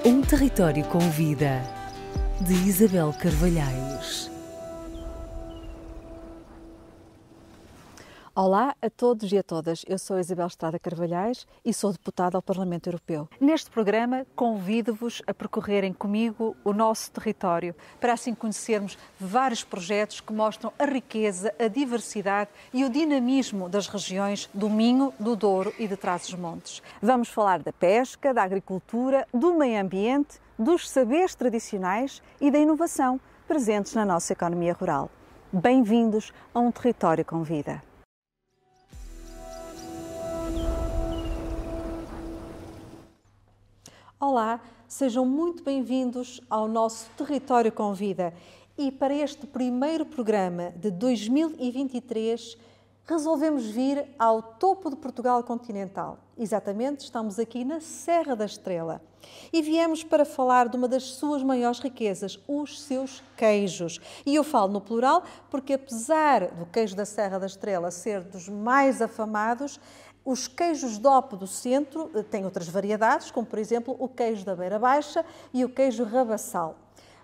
Um território com vida, de Isabel Carvalhais. Olá a todos e a todas, eu sou Isabel Estrada Carvalhais e sou deputada ao Parlamento Europeu. Neste programa convido-vos a percorrerem comigo o nosso território, para assim conhecermos vários projetos que mostram a riqueza, a diversidade e o dinamismo das regiões do Minho, do Douro e de Trás-os-Montes. Vamos falar da pesca, da agricultura, do meio ambiente, dos saberes tradicionais e da inovação presentes na nossa economia rural. Bem-vindos a um território com vida. Olá, sejam muito bem-vindos ao nosso Território com Vida. E para este primeiro programa de 2023, resolvemos vir ao topo de Portugal continental. Exatamente, estamos aqui na Serra da Estrela. E viemos para falar de uma das suas maiores riquezas, os seus queijos. E eu falo no plural porque, apesar do queijo da Serra da Estrela ser dos mais afamados, os queijos DOP do centro têm outras variedades, como por exemplo o queijo da Beira Baixa e o queijo Rabassal.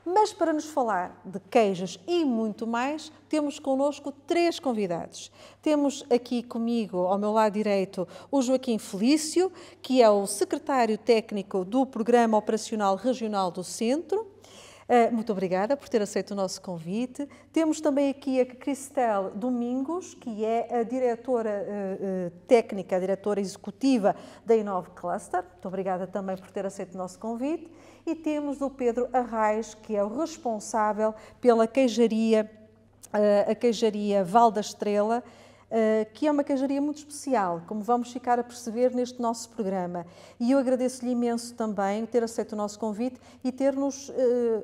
Mas para nos falar de queijos e muito mais, temos connosco três convidados. Temos aqui comigo, ao meu lado direito, o Joaquim Felício, que é o secretário técnico do Programa Operacional Regional do Centro. Muito obrigada por ter aceito o nosso convite. Temos também aqui a Cristel Domingos, que é a diretora técnica, a diretora executiva da Inove Cluster. Muito obrigada também por ter aceito o nosso convite. E temos o Pedro Arraes, que é o responsável pela queijaria, a queijaria Val da Estrela, que é uma queijaria muito especial, como vamos ficar a perceber neste nosso programa. E eu agradeço-lhe imenso também ter aceito o nosso convite e ter-nos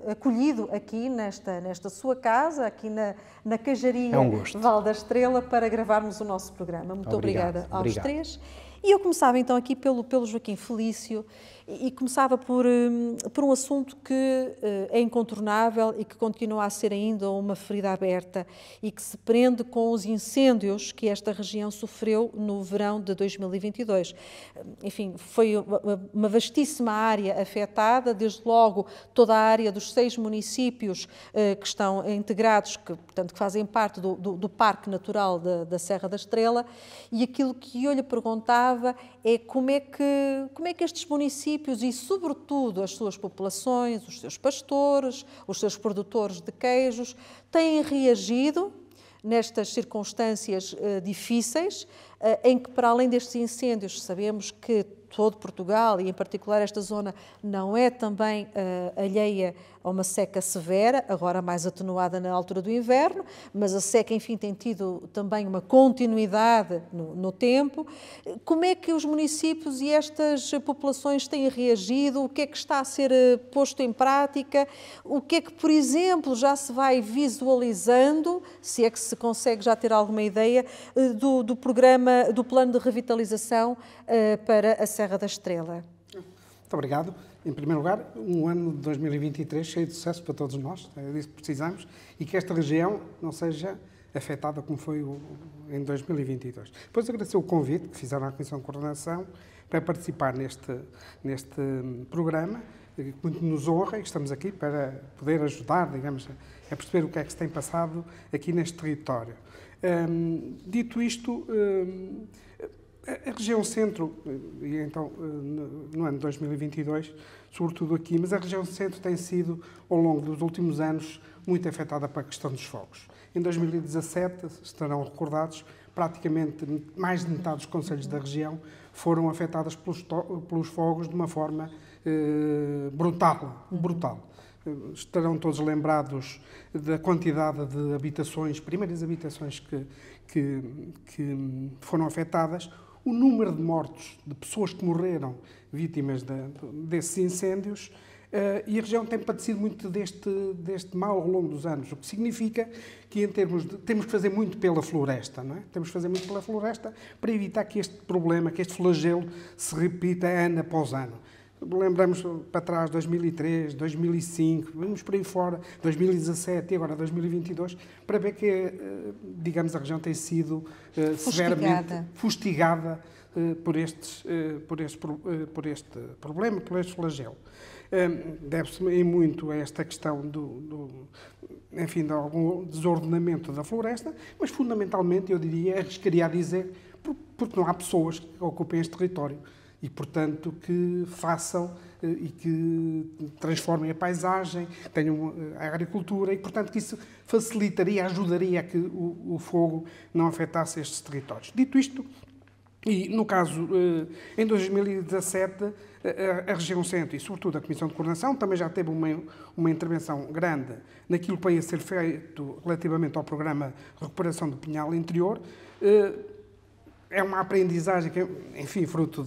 acolhido aqui nesta sua casa, aqui na queijaria Val da Estrela, para gravarmos o nosso programa. Muito obrigada aos três. E eu começava então aqui pelo Joaquim Felício e começava por um assunto que é incontornável e que continua a ser ainda uma ferida aberta e que se prende com os incêndios que esta região sofreu no verão de 2022. Enfim, foi uma vastíssima área afetada, desde logo toda a área dos 6 municípios que estão integrados, portanto, que fazem parte do Parque Natural da Serra da Estrela, e aquilo que eu lhe perguntava é como é que estes municípios e, sobretudo, as suas populações, os seus pastores, os seus produtores de queijos, têm reagido nestas circunstâncias difíceis, em que, para além destes incêndios, sabemos que todo Portugal, e em particular esta zona, não é também alheia a uma seca severa, agora mais atenuada na altura do inverno, mas a seca, enfim, tem tido também uma continuidade no tempo. Como é que os municípios e estas populações têm reagido? O que é que está a ser posto em prática? O que é que, por exemplo, já se vai visualizando, se é que se consegue já ter alguma ideia, do programa, do plano de revitalização para a Serra da Estrela? Muito obrigado. Em primeiro lugar, um ano de 2023 cheio de sucesso para todos nós, é disso que precisamos, e que esta região não seja afetada como foi em 2022. Depois agradecer o convite que fizeram à Comissão de Coordenação para participar neste programa, que muito nos honra, e estamos aqui para poder ajudar, digamos, a perceber o que é que se tem passado aqui neste território. Dito isto, a região centro, e então no ano de 2022, sobretudo aqui, mas a região centro tem sido, ao longo dos últimos anos, muito afetada para a questão dos fogos. Em 2017, estarão recordados, praticamente mais de metade dos concelhos da região foram afetados pelos fogos de uma forma brutal. Estarão todos lembrados da quantidade de habitações, primeiras habitações que foram afetadas, o número de mortos, de pessoas que morreram vítimas desses incêndios, e a região tem padecido muito deste mal ao longo dos anos, o que significa que, em termos de, temos que fazer muito pela floresta, não é? Temos que fazer muito pela floresta para evitar que este problema, que este flagelo se repita ano após ano. Lembramos para trás 2003, 2005, vamos por aí fora, 2017 e agora 2022, para ver que, digamos, a região tem sido severamente fustigada por este problema, por este flagelo. Deve-se em muito a esta questão enfim, de algum desordenamento da floresta, mas fundamentalmente, eu diria, arriscaria a dizer, porque não há pessoas que ocupem este território e, portanto, que façam e que transformem a paisagem, tenham a agricultura e, portanto, que isso facilitaria, ajudaria a que o fogo não afetasse estes territórios. Dito isto, e no caso, em 2017, a região centro e, sobretudo, a Comissão de Coordenação também já teve uma intervenção grande naquilo que ia ser feito relativamente ao programa de recuperação do Pinhal Interior. É uma aprendizagem que, enfim, fruto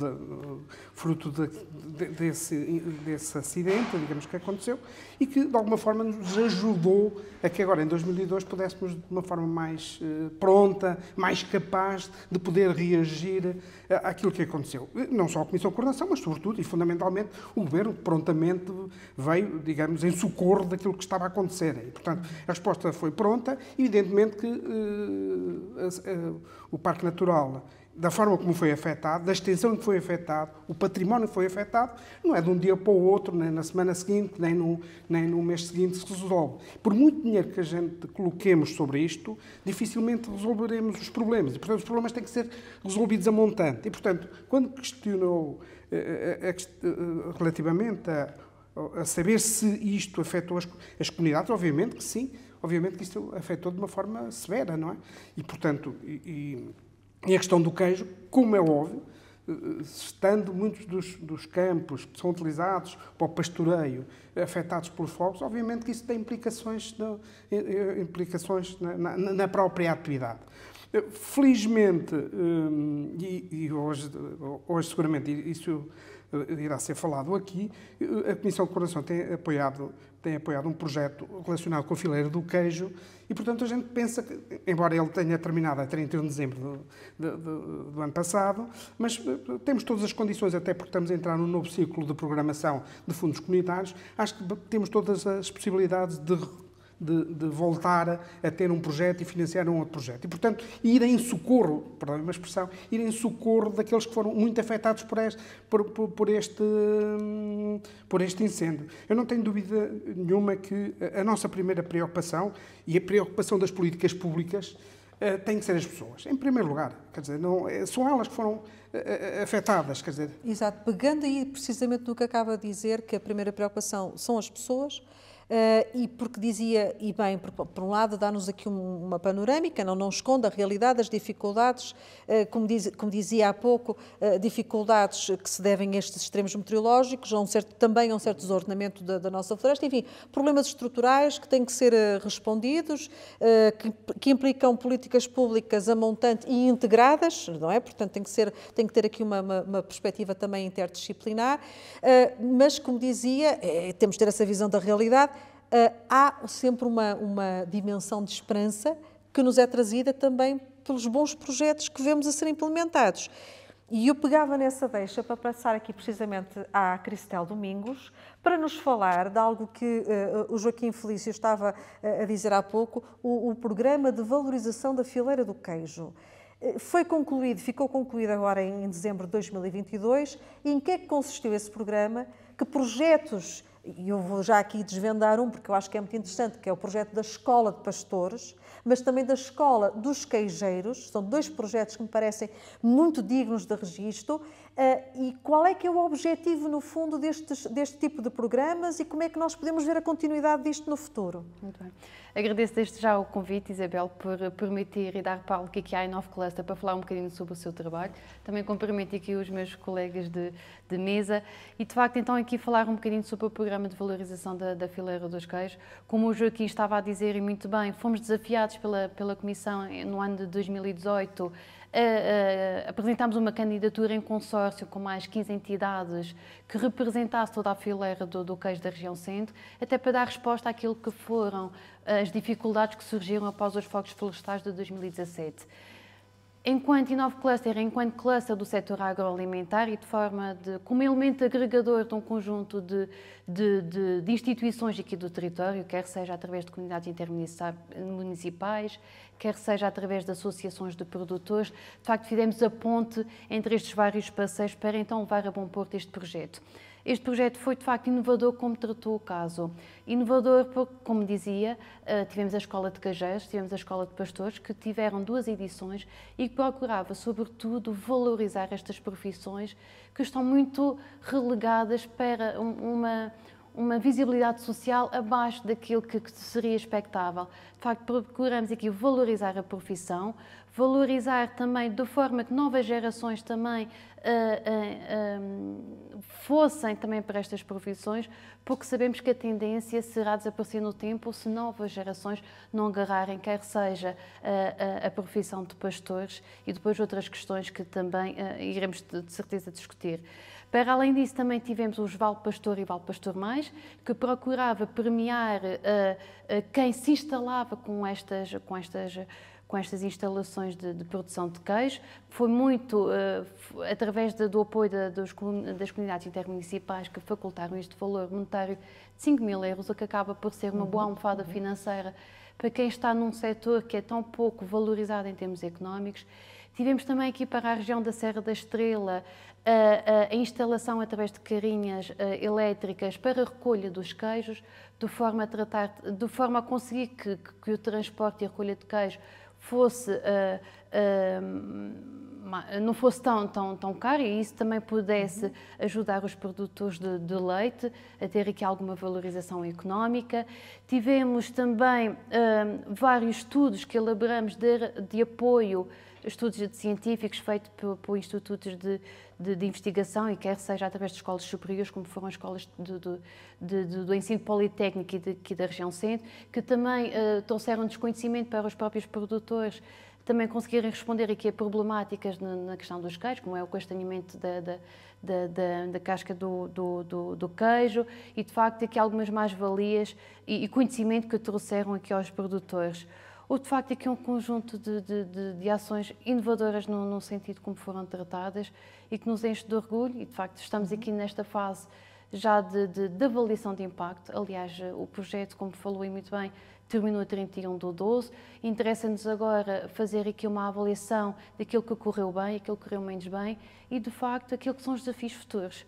desse acidente, digamos, que aconteceu, e que, de alguma forma, nos ajudou a que agora, em 2002, pudéssemos, de uma forma mais pronta, mais capaz de poder reagir àquilo que aconteceu. Não só a Comissão de Coordenação, mas, sobretudo, e fundamentalmente, o Governo prontamente veio, digamos, em socorro daquilo que estava a acontecer. E, portanto, a resposta foi pronta, e, evidentemente, que o Parque Natural, da forma como foi afetado, da extensão que foi afetado, o património que foi afetado, não é de um dia para o outro, nem na semana seguinte, nem no mês seguinte se resolve. Por muito dinheiro que a gente coloquemos sobre isto, dificilmente resolveremos os problemas. E, portanto, os problemas têm que ser resolvidos a montante. E, portanto, quando questionou relativamente a saber se isto afetou as comunidades, obviamente que sim, obviamente que isto afetou de uma forma severa, não é? E, portanto, e a questão do queijo, como é óbvio, estando muitos dos campos que são utilizados para o pastoreio afetados pelos fogos, obviamente que isso tem implicações na própria atividade. Felizmente, e hoje seguramente isso irá ser falado aqui, a Comissão de Coordenação tem apoiado um projeto relacionado com a fileira do queijo e, portanto, a gente pensa que, embora ele tenha terminado a 31 de dezembro do ano passado, mas temos todas as condições, até porque estamos a entrar num novo ciclo de programação de fundos comunitários, acho que temos todas as possibilidades de voltar a ter um projeto e financiar um outro projeto. E, portanto, ir em socorro, perdão, uma expressão, ir em socorro daqueles que foram muito afetados por este incêndio. Eu não tenho dúvida nenhuma que a nossa primeira preocupação e a preocupação das políticas públicas tem que ser as pessoas. Em primeiro lugar, quer dizer, são elas que foram afetadas, quer dizer. Exato. Pegando aí precisamente no que acaba de dizer, que a primeira preocupação são as pessoas, e porque dizia, e bem, por um lado dá-nos aqui uma panorâmica, não esconde a realidade, as dificuldades, como dizia há pouco, dificuldades que se devem a estes extremos meteorológicos, também a um certo desordenamento da nossa floresta, enfim, problemas estruturais que têm que ser respondidos, que implicam políticas públicas a montante e integradas, não é? Portanto, tem que ter aqui uma perspectiva também interdisciplinar, mas, como dizia, temos de ter essa visão da realidade. Há sempre uma dimensão de esperança que nos é trazida também pelos bons projetos que vemos a ser implementados. E eu pegava nessa deixa para passar aqui precisamente à Cristel Domingos para nos falar de algo que o Joaquim Felício estava a dizer há pouco, o programa de valorização da fileira do queijo. Ficou concluído agora em dezembro de 2022. E em que é que consistiu esse programa? Que projetos... E eu vou já aqui desvendar porque eu acho que é muito interessante, que é o projeto da Escola de Pastores, mas também da Escola dos Queijeiros. São dois projetos que me parecem muito dignos de registro. E qual é que é o objetivo, no fundo, deste tipo de programas e como é que nós podemos ver a continuidade disto no futuro? Muito bem. Agradeço desde já o convite, Isabel, por permitir e dar palco aqui à Inove Cluster para falar um bocadinho sobre o seu trabalho. Também cumprimento aqui os meus colegas de mesa e, de facto, então aqui falar um bocadinho sobre o programa de valorização da fileira dos queijos. Como o Joaquim estava a dizer, e muito bem, fomos desafiados pela Comissão no ano de 2018 apresentámos uma candidatura em consórcio com mais 15 entidades que representasse toda a fileira do queijo da região centro, até para dar resposta àquilo que foram as dificuldades que surgiram após os fogos florestais de 2017. enquanto Inove Cluster, enquanto cluster do setor agroalimentar e como elemento agregador de um conjunto de instituições aqui do território, quer seja através de comunidades intermunicipais, quer seja através de associações de produtores, de facto fizemos a ponte entre estes vários parceiros para então levar a bom porto este projeto. Este projeto foi, de facto, inovador como tratou o caso. Inovador porque, como dizia, tivemos a Escola de Cajeiros, tivemos a Escola de Pastores, que tiveram 2 edições e que procurava, sobretudo, valorizar estas profissões que estão muito relegadas para uma visibilidade social abaixo daquilo que seria expectável. De facto, procuramos aqui valorizar a profissão, valorizar também de forma que novas gerações também fossem também para estas profissões, porque sabemos que a tendência será desaparecer no tempo se novas gerações não agarrarem, quer seja a profissão de pastores e depois outras questões que também iremos de certeza discutir. Para além disso, também tivemos os Vale Pastor e Vale Pastor Mais, que procurava premiar quem se instalava com estas instalações de produção de queijo. Foi muito através do apoio das comunidades intermunicipais que facultaram este valor monetário de 5.000 euros, o que acaba por ser uma boa almofada financeira para quem está num setor que é tão pouco valorizado em termos económicos. Tivemos também aqui para a região da Serra da Estrela a instalação através de carrinhas elétricas para a recolha dos queijos, de forma a conseguir que o transporte e a recolha de queijo não fosse tão caro e isso também pudesse ajudar os produtores de leite a ter aqui alguma valorização económica. Tivemos também vários estudos que elaboramos de apoio, estudos científicos feitos por institutos de investigação e quer seja através de escolas superiores, como foram as escolas do ensino politécnico aqui da região centro, que também trouxeram desconhecimento para os próprios produtores também conseguirem responder aqui a problemáticas na questão dos queijos, como é o castanhamento da casca do queijo e, de facto, aqui algumas mais-valias e conhecimento que trouxeram aqui aos produtores. Ou, de facto, aqui um conjunto de ações inovadoras no sentido como foram tratadas e que nos enche de orgulho e, de facto, estamos aqui nesta fase já de avaliação de impacto. Aliás, o projeto, como falou muito bem, terminou a 31/12. Interessa-nos agora fazer aqui uma avaliação daquilo que correu bem, aquilo que correu menos bem e, de facto, aquilo que são os desafios futuros.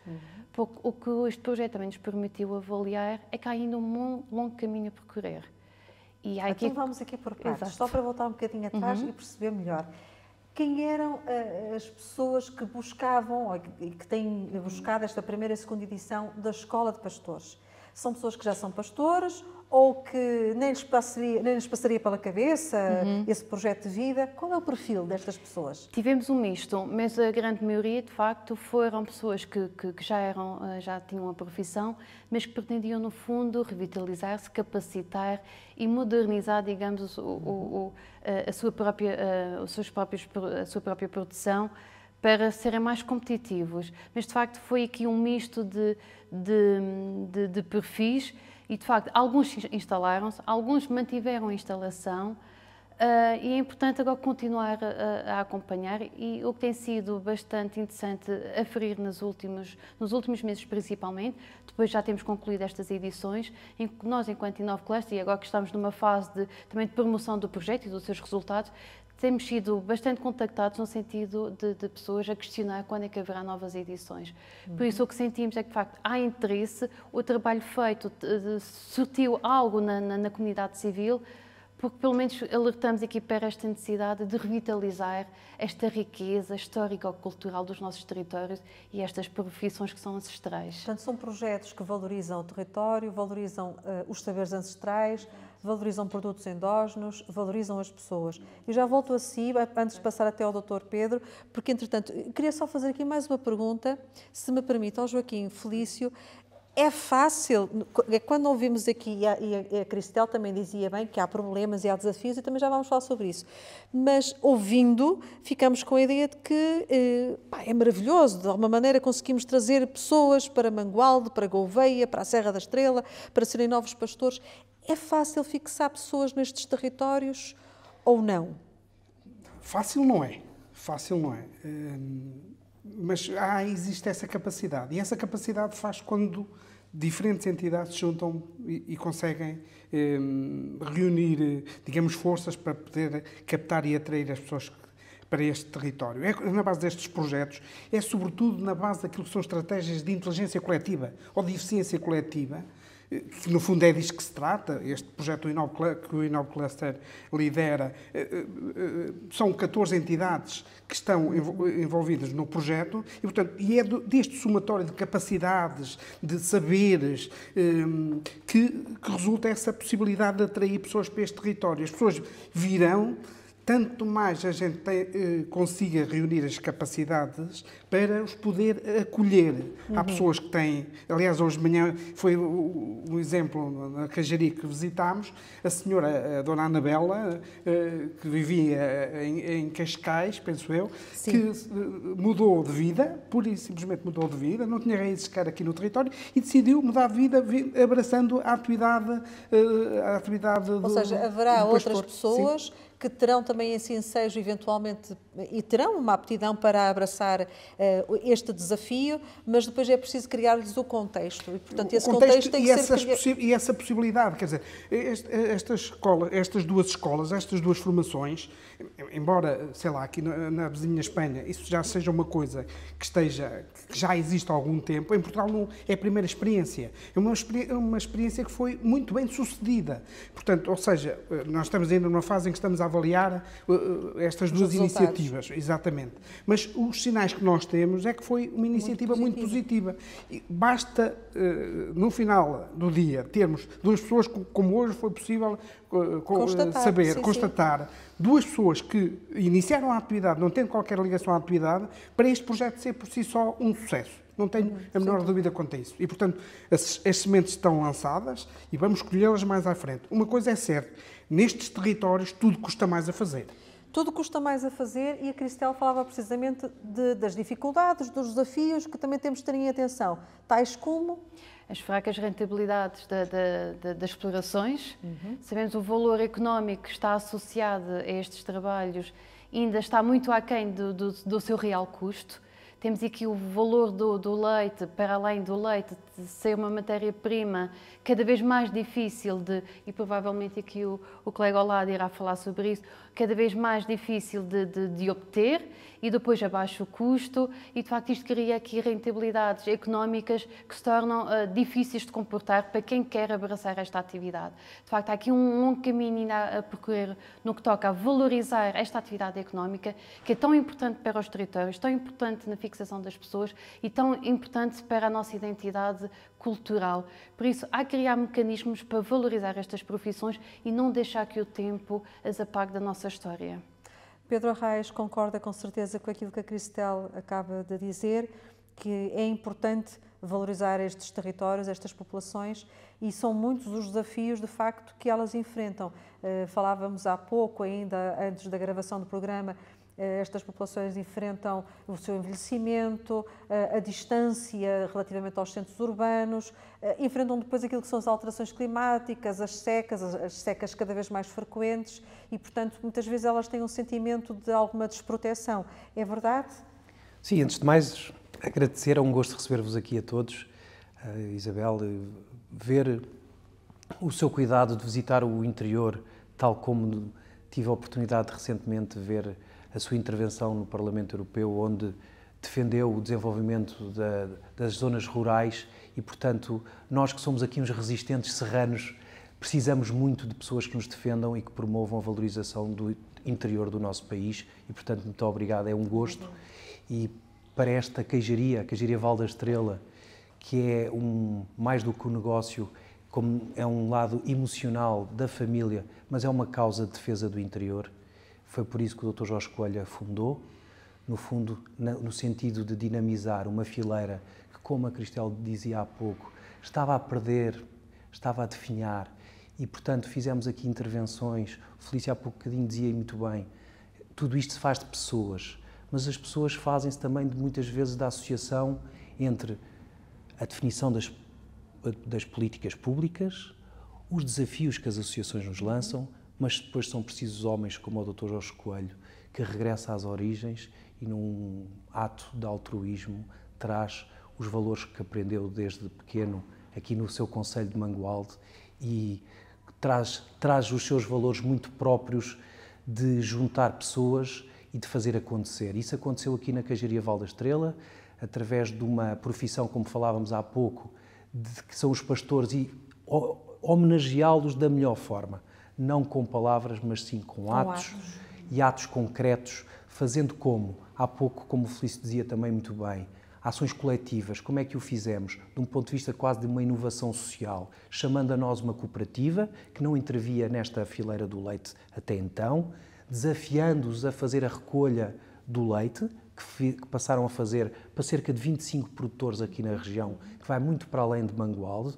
Porque o que este projeto também nos permitiu avaliar é que há ainda um longo caminho a percorrer. E há então vamos aqui por partes, Exato. só para voltar um bocadinho atrás e perceber melhor. Quem eram as pessoas que buscavam e que têm buscado esta primeira e segunda edição da Escola de Pastores? São pessoas que já são pastores ou que nem lhes passaria pela cabeça esse projeto de vida? Qual é o perfil destas pessoas? Tivemos um misto, mas a grande maioria, de facto, foram pessoas que já tinham a profissão, mas que pretendiam, no fundo, revitalizar-se, capacitar e modernizar, digamos, a sua própria produção para serem mais competitivos. Mas, de facto, foi aqui um misto de perfis e, de facto, alguns instalaram-se, alguns mantiveram a instalação e é importante agora continuar a acompanhar e o que tem sido bastante interessante a ferir nos últimos meses principalmente, depois já temos concluído estas edições, em que nós, enquanto Inove Cluster, e agora que estamos numa fase também de promoção do projeto e dos seus resultados, temos sido bastante contactados no sentido de pessoas a questionar quando é que haverá novas edições. Por isso, o que sentimos é que, de facto, há interesse, o trabalho feito surtiu algo na comunidade civil, porque pelo menos alertamos aqui para esta necessidade de revitalizar esta riqueza histórico-cultural dos nossos territórios e estas profissões que são ancestrais. Portanto, são projetos que valorizam o território, valorizam os saberes ancestrais, valorizam produtos endógenos, valorizam as pessoas. Eu já volto a si, antes de passar até ao Dr. Pedro, porque, entretanto, queria só fazer aqui mais uma pergunta, se me permite, ao Joaquim Felício. É fácil, quando ouvimos aqui, e a Cristel também dizia bem que há problemas e há desafios, e também já vamos falar sobre isso, mas ouvindo, ficamos com a ideia de que é maravilhoso, de alguma maneira conseguimos trazer pessoas para Mangualde, para Gouveia, para a Serra da Estrela, para serem novos pastores. É fácil fixar pessoas nestes territórios ou não? Fácil não é. fácil não é. Mas existe essa capacidade. E essa capacidade faz quando diferentes entidades se juntam e conseguem reunir, digamos, forças para poder captar e atrair as pessoas para este território. É na base destes projetos, é sobretudo na base daquilo que são estratégias de inteligência coletiva ou de eficiência coletiva, que no fundo é disso que se trata. Este projeto que o Inove Cluster lidera, são 14 entidades que estão envolvidas no projeto e, portanto, deste somatório de capacidades, de saberes, que resulta essa possibilidade de atrair pessoas para este território. As pessoas virão, tanto mais a gente consiga reunir as capacidades para os poder acolher. Há pessoas que têm... Aliás, hoje de manhã foi um exemplo na Cajari que visitámos. A senhora, a dona Anabela, que vivia em Cascais, penso eu, sim, que mudou de vida, pura e simplesmente mudou de vida, não tinha raízes sequer aqui no território e decidiu mudar de vida abraçando a atividade Ou seja, haverá outras pessoas... Sim, que terão também esse ensejo, eventualmente, e terão uma aptidão para abraçar este desafio, mas depois é preciso criar-lhes o contexto. E, portanto, esse contexto tem que ser... E essa possibilidade, quer dizer, estas duas escolas, estas duas formações, embora, sei lá, aqui na vizinha Espanha, isso já seja uma coisa que já existe há algum tempo, em Portugal não é a primeira experiência. É uma experiência que foi muito bem sucedida. Portanto, ou seja, nós estamos ainda numa fase em que estamos a avaliar estas duas iniciativas, exatamente. Mas os sinais que nós temos é que foi uma iniciativa muito positiva. E basta, no final do dia, termos duas pessoas, como hoje foi possível constatar, duas pessoas que iniciaram a atividade, não tendo qualquer ligação à atividade, para este projeto ser por si só um sucesso. Não tenho a menor dúvida quanto a isso. E, portanto, as sementes estão lançadas e vamos colhê-las mais à frente. Uma coisa é certa, nestes territórios tudo custa mais a fazer. Tudo custa mais a fazer e a Cristel falava precisamente das dificuldades, dos desafios que também temos de ter em atenção, tais como... As fracas rentabilidades das explorações. Sabemos o valor económico que está associado a estes trabalhos ainda está muito aquém do seu real custo. Temos aqui o valor do leite, para além do leite de ser uma matéria-prima cada vez mais difícil e provavelmente aqui o colega ao lado irá falar sobre isso, cada vez mais difícil de obter e depois abaixo o custo e de facto isto cria aqui rentabilidades económicas que se tornam difíceis de comportar para quem quer abraçar esta atividade. De facto há aqui um longo caminho ainda a percorrer no que toca a valorizar esta atividade económica que é tão importante para os territórios, tão importante na fixação das pessoas e tão importante para a nossa identidade cultural. Por isso, há que criar mecanismos para valorizar estas profissões e não deixar que o tempo as apague da nossa história. Pedro Arraes concorda com certeza com aquilo que a Cristel acaba de dizer, que é importante valorizar estes territórios, estas populações, e são muitos os desafios, de facto, que elas enfrentam. Falávamos há pouco, ainda antes da gravação do programa, estas populações enfrentam o seu envelhecimento, a distância relativamente aos centros urbanos, enfrentam depois aquilo que são as alterações climáticas, as secas cada vez mais frequentes e, portanto, muitas vezes elas têm um sentimento de alguma desproteção. É verdade? Sim, antes de mais, agradecer, é um gosto receber-vos aqui a todos. Isabel, ver o seu cuidado de visitar o interior, tal como tive a oportunidade recentemente de ver a sua intervenção no Parlamento Europeu, onde defendeu o desenvolvimento das zonas rurais e, portanto, nós que somos aqui uns resistentes serranos, precisamos muito de pessoas que nos defendam e que promovam a valorização do interior do nosso país e, portanto, muito obrigado, é um gosto. E para esta queijaria, a Queijaria Val da Estrela, que é mais do que um negócio, como é um lado emocional da família, mas é uma causa de defesa do interior. Foi por isso que o Dr. Jorge Coelho fundou, no fundo, no sentido de dinamizar uma fileira que, como a Cristel dizia há pouco, estava a perder, estava a definhar e, portanto, fizemos aqui intervenções. O Felício há pouquinho dizia muito bem, tudo isto se faz de pessoas, mas as pessoas fazem-se também, muitas vezes, da associação entre a definição das políticas públicas, os desafios que as associações nos lançam, mas depois são precisos homens como o Dr. Jorge Coelho, que regressa às origens e num ato de altruísmo traz os valores que aprendeu desde pequeno aqui no seu concelho de Mangualde e traz os seus valores muito próprios de juntar pessoas e de fazer acontecer. Isso aconteceu aqui na Queijaria Val da Estrela, através de uma profissão, como falávamos há pouco, que são os pastores, e homenageá-los da melhor forma. Não com palavras, mas sim com atos. E atos concretos, fazendo como? Há pouco, como o Felício dizia também muito bem, ações coletivas. Como é que o fizemos? De um ponto de vista quase de uma inovação social, chamando a nós uma cooperativa, que não intervia nesta fileira do leite até então, desafiando-os a fazer a recolha do leite, que passaram a fazer para cerca de 25 produtores aqui na região, que vai muito para além de Mangualde,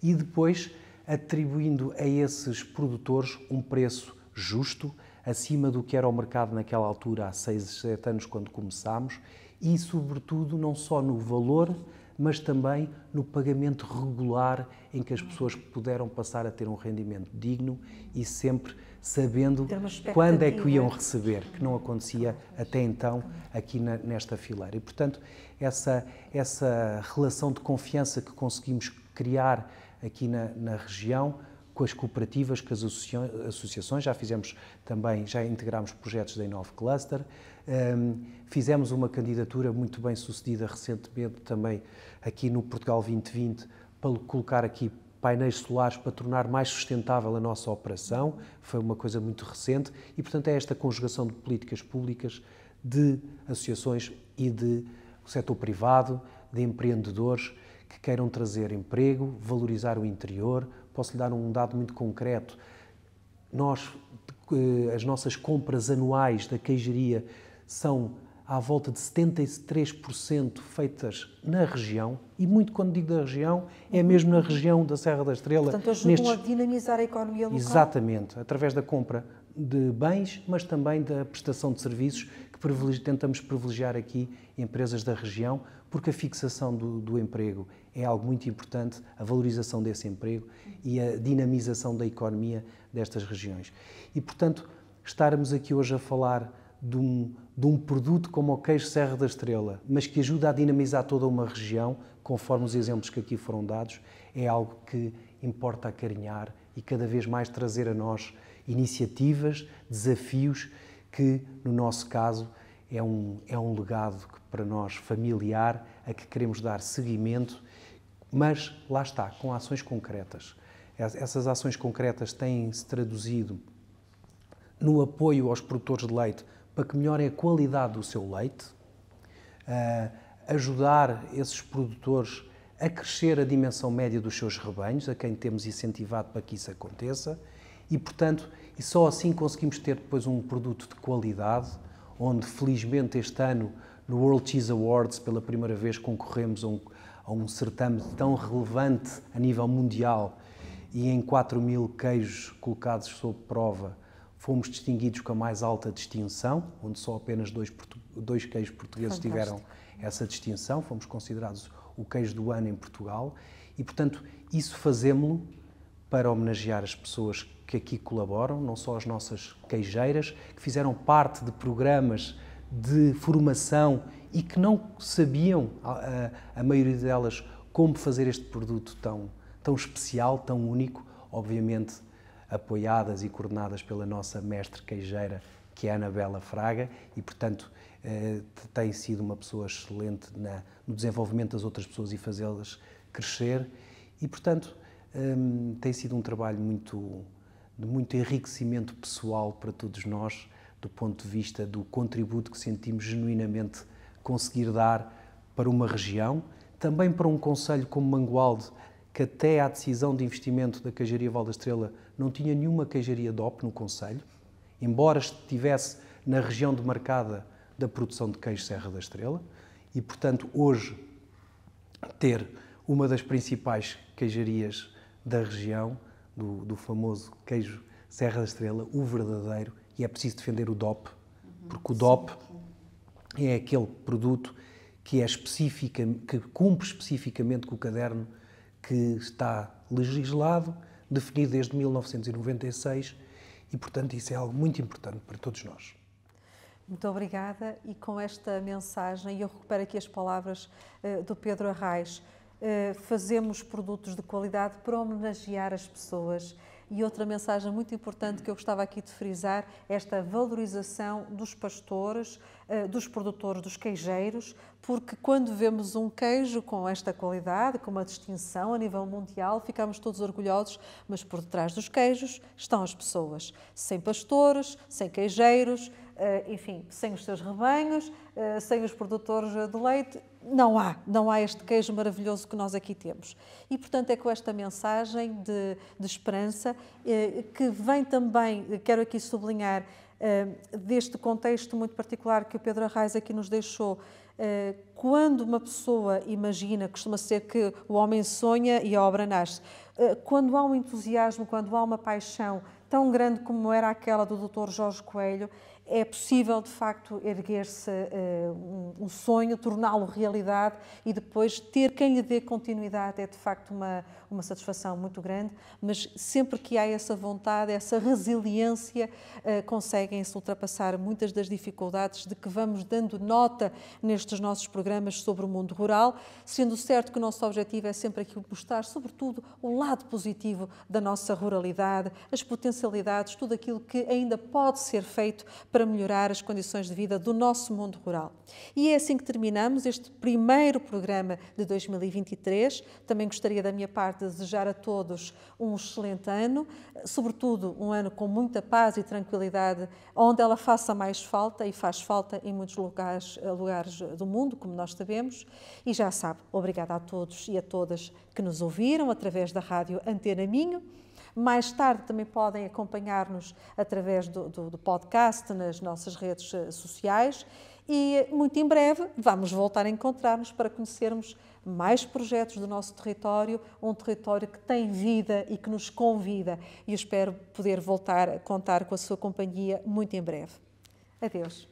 e depois atribuindo a esses produtores um preço justo, acima do que era o mercado naquela altura, há 6, 7 anos, quando começámos, e, sobretudo, não só no valor, mas também no pagamento regular, em que as pessoas puderam passar a ter um rendimento digno e sempre sabendo quando é que o iam receber, que não acontecia até então aqui nesta fileira. E, portanto, essa relação de confiança que conseguimos criar aqui na região, com as cooperativas, com as associações, já integramos projetos da Inove Cluster, fizemos uma candidatura muito bem sucedida recentemente também aqui no Portugal 2020 para colocar aqui painéis solares para tornar mais sustentável a nossa operação, foi uma coisa muito recente e, portanto, é esta conjugação de políticas públicas, de associações e de setor privado, de empreendedores que queiram trazer emprego, valorizar o interior. Posso lhe dar um dado muito concreto. As nossas compras anuais da queijaria são à volta de 73% feitas na região, e muito quando digo da região, é mesmo na região da Serra da Estrela. Portanto, ajudam a dinamizar a economia local. Exatamente, através da compra de bens, mas também da prestação de serviços, que tentamos privilegiar aqui empresas da região, porque a fixação do emprego é algo muito importante, a valorização desse emprego e a dinamização da economia destas regiões. E, portanto, estarmos aqui hoje a falar de um produto como o queijo Serra da Estrela, mas que ajuda a dinamizar toda uma região, conforme os exemplos que aqui foram dados, é algo que importa acarinhar e cada vez mais trazer a nós iniciativas, desafios, que no nosso caso é um legado que para nós familiar, a que queremos dar seguimento, mas lá está, com ações concretas. Essas ações concretas têm-se traduzido no apoio aos produtores de leite para que melhorem a qualidade do seu leite, ajudar esses produtores a crescer a dimensão média dos seus rebanhos, a quem temos incentivado para que isso aconteça, e, portanto, só assim conseguimos ter depois um produto de qualidade, onde, felizmente, este ano, no World Cheese Awards, pela primeira vez concorremos a um certame tão relevante a nível mundial, e em 4.000 queijos colocados sob prova, fomos distinguidos com a mais alta distinção, onde só apenas dois queijos portugueses tiveram essa distinção, fomos considerados o queijo do ano em Portugal, e, portanto, isso fazemos-lo para homenagear as pessoas que aqui colaboram, não só as nossas queijeiras, que fizeram parte de programas de formação e que não sabiam, a maioria delas, como fazer este produto tão especial, tão único, obviamente apoiadas e coordenadas pela nossa mestre queijeira, que é a Anabela Fraga, e, portanto, tem sido uma pessoa excelente no desenvolvimento das outras pessoas e fazê-las crescer, e, portanto, tem sido um trabalho de muito enriquecimento pessoal para todos nós, do ponto de vista do contributo que sentimos genuinamente conseguir dar para uma região, também para um concelho como Mangualde, que até à decisão de investimento da Queijaria Val da Estrela não tinha nenhuma queijaria DOP no concelho, embora estivesse na região demarcada da produção de queijo Serra da Estrela, e, portanto, hoje ter uma das principais queijarias da região, do famoso queijo Serra da Estrela, o verdadeiro, e é preciso defender o DOP, porque o DOP é aquele produto que cumpre especificamente com o caderno que está legislado, definido desde 1996, e, portanto, isso é algo muito importante para todos nós. Muito obrigada, e com esta mensagem, eu recupero aqui as palavras do Pedro Arrais, fazemos produtos de qualidade para homenagear as pessoas. E outra mensagem muito importante que eu gostava aqui de frisar, esta valorização dos pastores, dos produtores, dos queijeiros, porque quando vemos um queijo com esta qualidade, com uma distinção a nível mundial, ficamos todos orgulhosos, mas por detrás dos queijos estão as pessoas. Sem pastores, sem queijeiros, enfim, sem os seus rebanhos, sem os produtores de leite, não há este queijo maravilhoso que nós aqui temos. E, portanto, é com esta mensagem de esperança que vem também, quero aqui sublinhar, deste contexto muito particular que o Pedro Arrais aqui nos deixou. Quando uma pessoa imagina, costuma ser que o homem sonha e a obra nasce. Quando há um entusiasmo, quando há uma paixão tão grande como era aquela do Dr. Jorge Coelho, é possível, de facto, erguer-se um sonho, torná-lo realidade e depois ter quem lhe dê continuidade. É, de facto, uma satisfação muito grande, mas sempre que há essa vontade, essa resiliência, conseguem-se ultrapassar muitas das dificuldades de que vamos dando nota nestes nossos programas sobre o mundo rural, sendo certo que o nosso objetivo é sempre aqui mostrar, sobretudo, o lado positivo da nossa ruralidade, as potencialidades, tudo aquilo que ainda pode ser feito para melhorar as condições de vida do nosso mundo rural. E é assim que terminamos este primeiro programa de 2023. Também gostaria da minha parte de desejar a todos um excelente ano, sobretudo um ano com muita paz e tranquilidade, onde ela faça mais falta, e faz falta em muitos lugares do mundo, como nós sabemos. E já sabe, obrigada a todos e a todas que nos ouviram através da rádio Antena Minho. Mais tarde também podem acompanhar-nos através do podcast nas nossas redes sociais e muito em breve vamos voltar a encontrar-nos para conhecermos mais projetos do nosso território, um território que tem vida e que nos convida, e eu espero poder voltar a contar com a sua companhia muito em breve. Adeus.